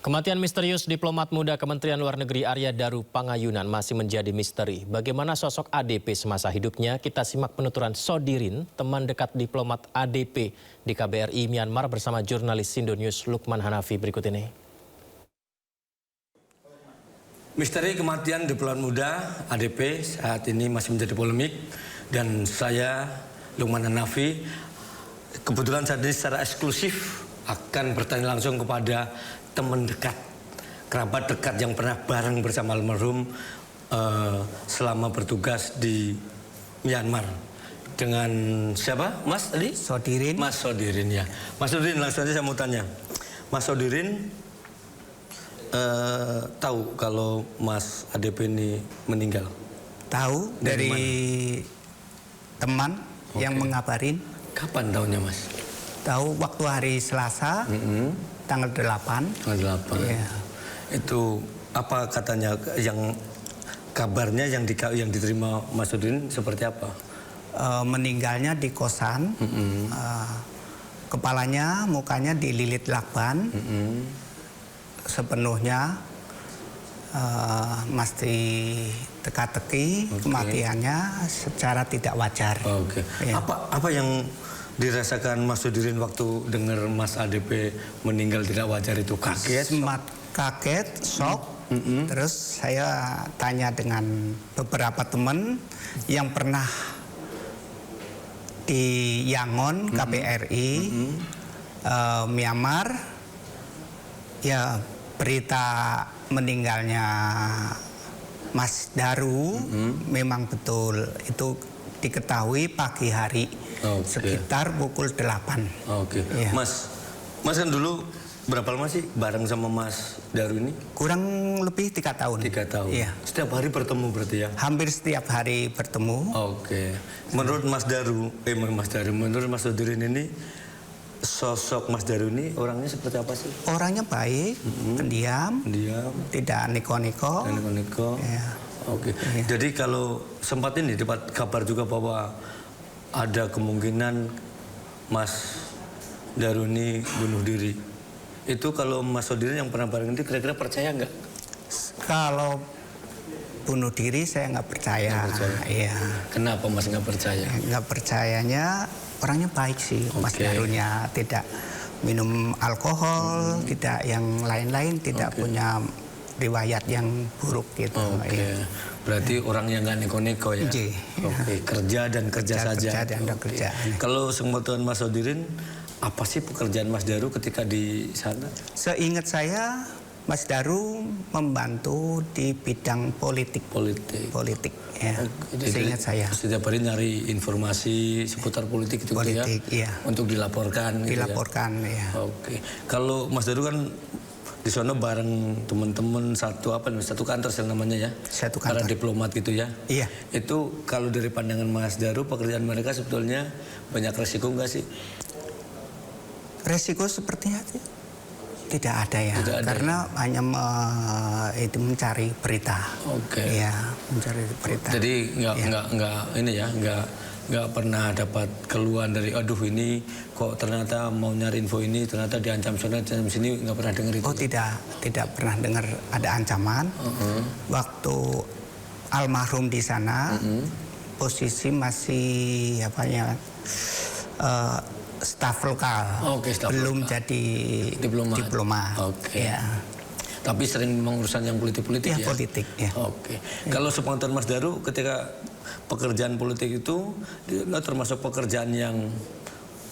Kematian misterius diplomat muda Kementerian Luar Negeri Arya Daru Pangayunan masih menjadi misteri. Bagaimana sosok ADP semasa hidupnya? Kita simak penuturan Sodirin, teman dekat diplomat ADP di KBRI Myanmar bersama jurnalis Sindo News Lukman Hanafi berikut ini. Misteri kematian diplomat muda ADP saat ini masih menjadi polemik, dan saya Lukman Hanafi kebetulan saat ini secara eksklusif akan bertanya langsung kepada teman dekat, kerabat dekat yang pernah bareng bersama almarhum selama bertugas di Myanmar. Dengan siapa, Mas tadi? Sodirin. Mas Sodirin, ya. Mas Sodirin, langsung aja saya mau tanya. Mas Sodirin tahu kalau Mas ADP ini meninggal? Tahu dari teman yang mengabarin. Kapan tahunya, Mas? Tahu waktu hari Selasa, tanggal 8. Tanggal 8. Ya. Itu apa katanya, yang kabarnya yang diterima Mas Sodirin seperti apa? Meninggalnya di kosan, kepalanya, mukanya dililit lakban, sepenuhnya masih teka-teki, kematiannya secara tidak wajar. Ya. Apa yang dirasakan Mas Sodirin waktu dengar Mas ADP meninggal tidak wajar itu? Kaget? Kaget, shock. Terus saya tanya dengan beberapa teman yang pernah di Yangon, KBRI, Myanmar. Ya, berita meninggalnya Mas Daru memang betul. Itu diketahui pagi hari. Sekitar pukul 8. Ya. Mas kan dulu berapa lama sih bareng sama Mas Daru ini? Kurang lebih 3 tahun. 3 tahun. Iya. Setiap hari bertemu berarti ya? Hampir setiap hari bertemu. Menurut Mas Daru, menurut Mas Sodirin ini, sosok Mas Daru ini orangnya seperti apa sih? Orangnya baik, pendiam, tidak neko-neko. Ya. Jadi kalau sempat ini dapat kabar juga bahwa ada kemungkinan Mas Daru ini bunuh diri. Itu kalau Mas Sodirin yang pernah bareng ini kira-kira percaya nggak? Kalau bunuh diri saya nggak percaya. Iya. Kenapa Mas nggak percaya? Nggak percayanya, orangnya baik sih. Mas Darunya tidak minum alkohol, tidak yang lain-lain, tidak punya riwayat yang buruk gitu. Berarti orang yang nggak neko-neko ya? Kerja dan kerja saja. Kalau sepengetahuan Mas Sodirin, apa sih pekerjaan Mas Daru ketika di sana? Seingat saya, Mas Daru membantu di bidang politik. Ya. Seingat saya. Setiap hari nyari informasi seputar politik itu ya? Untuk dilaporkan. Ya. Kalau Mas Daru kan di sana bareng teman-teman satu kantor namanya ya? Satu kantor. Para diplomat gitu ya? Iya. Itu kalau dari pandangan Mas Daru, pekerjaan mereka sebetulnya banyak resiko nggak sih? Resiko sepertinya tidak ada ya, karena hanya itu mencari berita. Ya, mencari berita. Jadi nggak pernah dapat keluhan dari aduh ini kok ternyata mau nyari info ini ternyata diancam sana diancam sini, nggak pernah dengar itu? Tidak pernah dengar ada ancaman. Waktu almarhum di sana posisi masih staf lokal, belum jadi diplomat. Ya. Tapi sering memang urusan yang politik-politik ya? Politik, ya. Kalau sepengetahuan Mas Daru, ketika pekerjaan politik itu termasuk pekerjaan yang,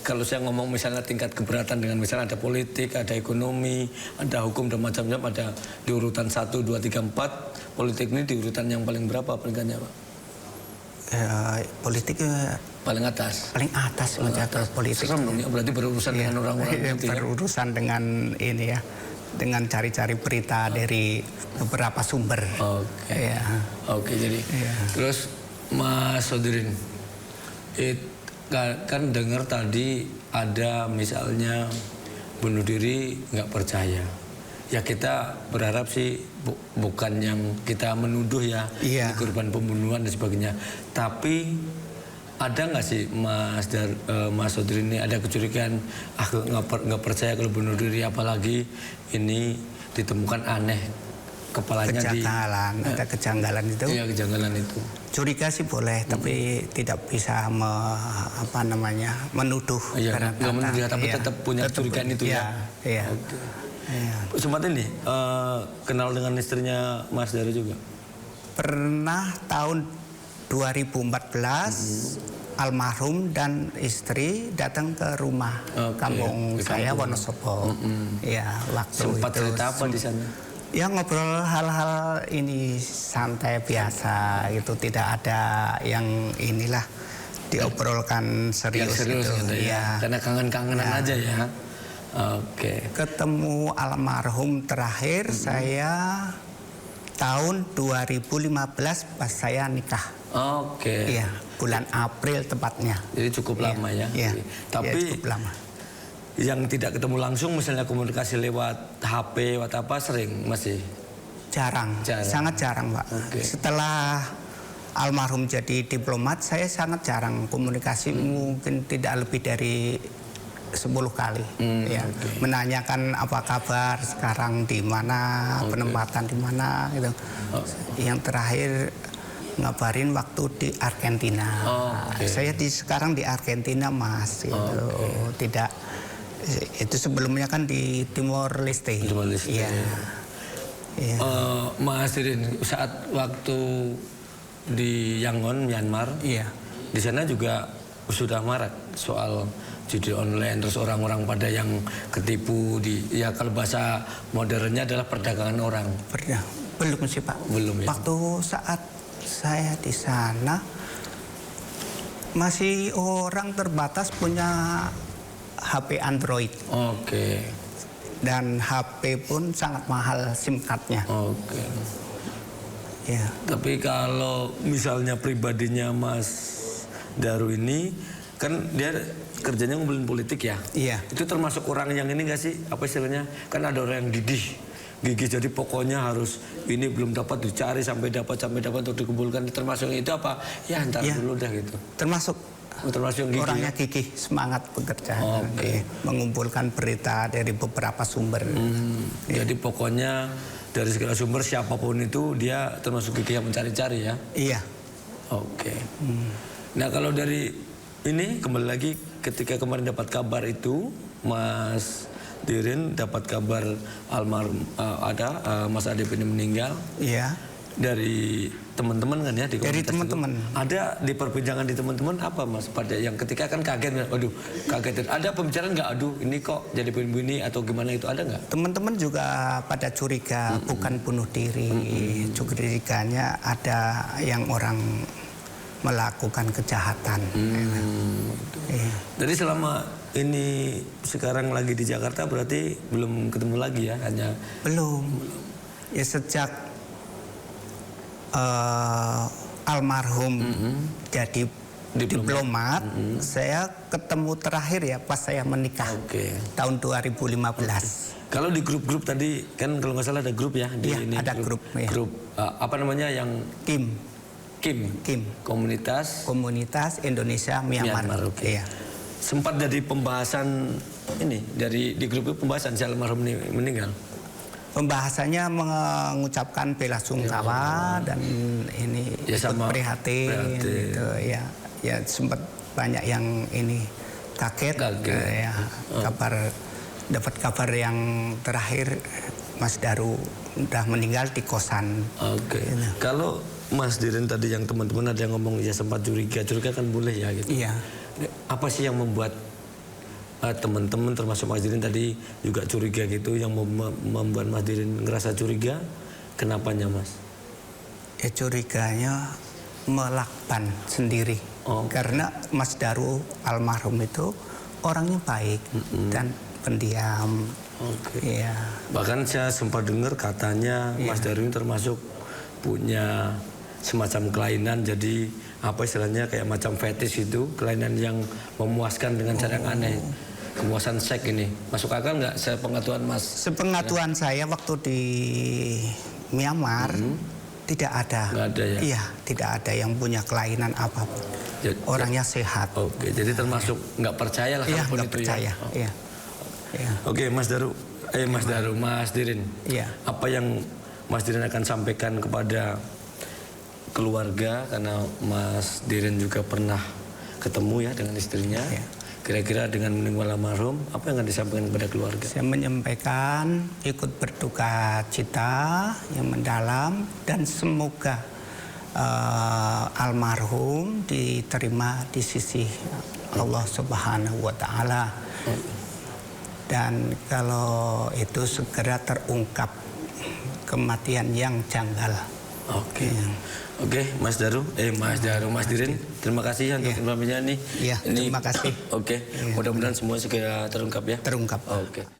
kalau saya ngomong misalnya tingkat keberatan dengan misalnya ada politik, ada ekonomi, ada hukum dan macam-macam, ada di urutan 1, 2, 3, 4, politik ini di urutan yang paling berapa peringkatnya, Pak? Politik paling atas. Paling atas mencatat politik. Serem dong ya, berarti berurusan dengan orang-orang itu ya? Berurusan dengan ini ya, dengan cari-cari berita dari beberapa sumber. Jadi terus Mas Sodirin, kan dengar tadi ada misalnya bunuh diri nggak percaya. Ya kita berharap sih bukan yang kita menuduh ya, korban pembunuhan dan sebagainya. Tapi ada nggak sih Mas Sodirin ini ada kecurigaan, nggak percaya kalau bunuh diri, apalagi ini ditemukan aneh kepalanya kejanggalan, ada kejanggalan itu. Iya, kejanggalan itu. Curiga sih boleh, tapi tidak bisa menuduh. Iya, karena nggak menuduh, tapi iya, tetap punya curigaan itu ya. Iya. Oke. Iya. Sempat ini kenal dengan istrinya Mas Daru juga? Pernah tahun 2014 almarhum dan istri datang ke rumah kampung saya Wonosobo. Ya, waktu Sempat itu cerita apa di sana? ya ngobrol hal-hal ini santai biasa gitu, tidak ada yang inilah diobrolkan serius, Serius gitu. gitu ya. Karena kangen-kangenan aja ya. Oke. Ketemu almarhum terakhir saya tahun 2015 pas saya nikah. Oke. Iya, bulan April tepatnya. Jadi cukup lama ya. Iya. Tapi ya, cukup lama. yang tidak ketemu langsung, misalnya komunikasi lewat HP, lewat apa, sering masih? Jarang. Sangat jarang, Pak. Oke. Setelah almarhum jadi diplomat, saya sangat jarang komunikasi, mungkin tidak lebih dari 10 kali. Ya. Menanyakan apa kabar sekarang, di mana, penempatan di mana, gitu. Yang terakhir ngabarin waktu di Argentina. Saya sekarang di Argentina, Mas. Gitu. Tidak. Itu sebelumnya kan di Timor Leste. Iya. Iya. Mas Dirin, saat waktu di Yangon, Myanmar, Iya. di sana juga sudah marak soal judi online, terus orang-orang pada yang ketipu ya kalau bahasa modernnya adalah perdagangan orang. Belum sih, Pak. Belum ya. Waktu saat saya di sana masih orang terbatas punya HP Android. Oke. Dan HP pun sangat mahal SIM card-nya. Oke. Ya. Tapi kalau misalnya pribadinya Mas Daru ini, kan dia kerjanya ngumpulin politik ya? Iya. Itu termasuk orang yang ini nggak sih? Apa istilahnya? Kan ada orang yang gigih, jadi pokoknya harus ini belum dapat dicari sampai dapat untuk dikumpulkan. Termasuk itu apa? Ya ntar dulu dah gitu. Termasuk yang gigih. orangnya gigih, semangat bekerja. Oke. Mengumpulkan berita dari beberapa sumber. Jadi pokoknya dari segala sumber siapapun itu dia termasuk gigih yang mencari-cari ya? Iya. Oke. Nah kalau dari ini kembali lagi ketika kemarin dapat kabar itu Mas Dirin dapat kabar almarhum Mas Adep ini meninggal. Iya. Dari teman-teman kan ya di Dari komunitas teman-teman. itu. Ada di perbincangan di teman-teman apa Mas pada yang ketika kan kaget, aduh kaget. Ada pembicaraan nggak, aduh ini kok jadi begini atau gimana itu ada nggak? Teman-teman juga pada curiga bukan bunuh diri. Curiganya ada yang orang melakukan kejahatan. Iya. Jadi selama ini sekarang lagi di Jakarta berarti belum ketemu lagi ya, hanya Belum. Ya sejak almarhum jadi diplomat, saya ketemu terakhir ya pas saya menikah. Tahun 2015. Kalau di grup-grup tadi kan kalau nggak salah ada grup ya di Iya, ini ada grup, ya. grup apa namanya yang Kim komunitas Indonesia Myanmar. Iya. Sempat jadi pembahasan ini di grup itu pembahasan si almarhum ini meninggal. Pembahasannya mengucapkan bela sungkawa dan ini Ya, sama prihatin gitu ya. Ya sempat banyak yang ini kaget. Ya, dapat kabar yang terakhir Mas Daru udah meninggal di kosan. Oke. Kalau Mas Dirin tadi yang teman-teman ada yang ngomong ya sempat curiga kan boleh ya gitu. Iya. Apa sih yang membuat teman-teman termasuk Mas Dirin tadi juga curiga gitu, yang membuat Mas Dirin ngerasa curiga? Kenapanya Mas? Ya curiganya melakban sendiri. Karena Mas Daru almarhum itu orangnya baik dan pendiam. Iya. Bahkan saya sempat dengar katanya Mas Daru ini termasuk punya semacam kelainan, jadi apa istilahnya kayak macam fetish itu, kelainan yang memuaskan dengan cara yang aneh. Kepuasan seks ini masuk akal nggak sepengetahuan Mas? Sepengetahuan saya waktu di Myanmar tidak ada. Nggak ada ya? Iya, tidak ada yang punya kelainan apapun. Orangnya sehat. Oke, jadi termasuk nggak percaya lah Iya, kalaupun nggak itu percaya. ya. Iya. Iya. Oke, Mas Daru, Mas Daru, Mas Dirin. Iya. Apa yang Mas Dirin akan sampaikan kepada keluarga, karena Mas Dirin juga pernah ketemu ya dengan istrinya. Iya. Kira-kira dengan meninggal almarhum, apa yang akan disampaikan kepada keluarga? Saya menyampaikan ikut berduka cita yang mendalam dan semoga almarhum diterima di sisi Allah Subhanahu wa Ta'ala. Dan kalau itu segera terungkap kematian yang janggal. Oke. Oke, Mas Daru, Mas Dirin, terima kasih untuk informasinya nih. Iya, terima kasih. Oke, mudah-mudahan semua segera terungkap ya. Terungkap. Oke.